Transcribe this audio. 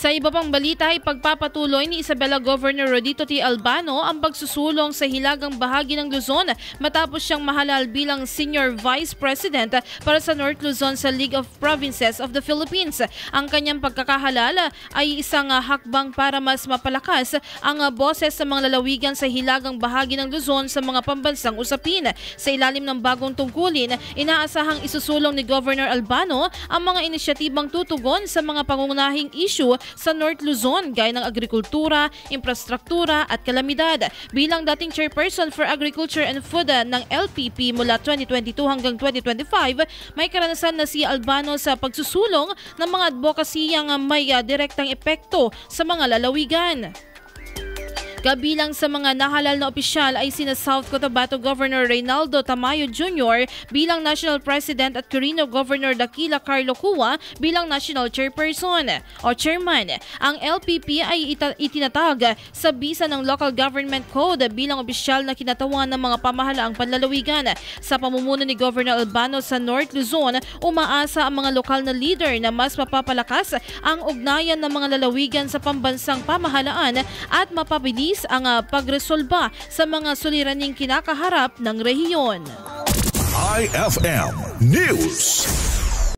Sa iba pang balita ay pagpapatuloy ni Isabela Governor Rodito T. Albano ang pagsusulong sa hilagang bahagi ng Luzon matapos siyang mahalal bilang Senior Vice President para sa North Luzon sa League of Provinces of the Philippines. Ang kanyang pagkakahalal ay isang hakbang para mas mapalakas ang boses sa mga lalawigan sa hilagang bahagi ng Luzon sa mga pambansang usapin. Sa ilalim ng bagong tungkulin, inaasahang isusulong ni Governor Albano ang mga inisyatibang tutugon sa mga pangunahing issue sa North Luzon gaya ng agrikultura, infrastruktura at kalamidad. Bilang dating chairperson for Agriculture and Food ng LPP mula 2022 hanggang 2025, may karanasan na si Albano sa pagsusulong ng mga advokasiyang may direktang epekto sa mga lalawigan. Kabilang sa mga nahalal na opisyal ay sina South Cotabato Governor Reynaldo Tamayo Jr. bilang National President at Quirino Governor Daquila Carlo Cua bilang National Chairperson o Chairman. Ang LPP ay itinatag sa bisa ng Local Government Code bilang opisyal na kinatawan ng mga pamahalaang panlalawigan. Sa pamumuno ni Governor Albano sa North Luzon, umaasa ang mga lokal na leader na mas mapapalakas ang ugnayan ng mga lalawigan sa pambansang pamahalaan at mapabilis ang pagresolba sa mga suliraning kinakaharap ng rehiyon. IFM News.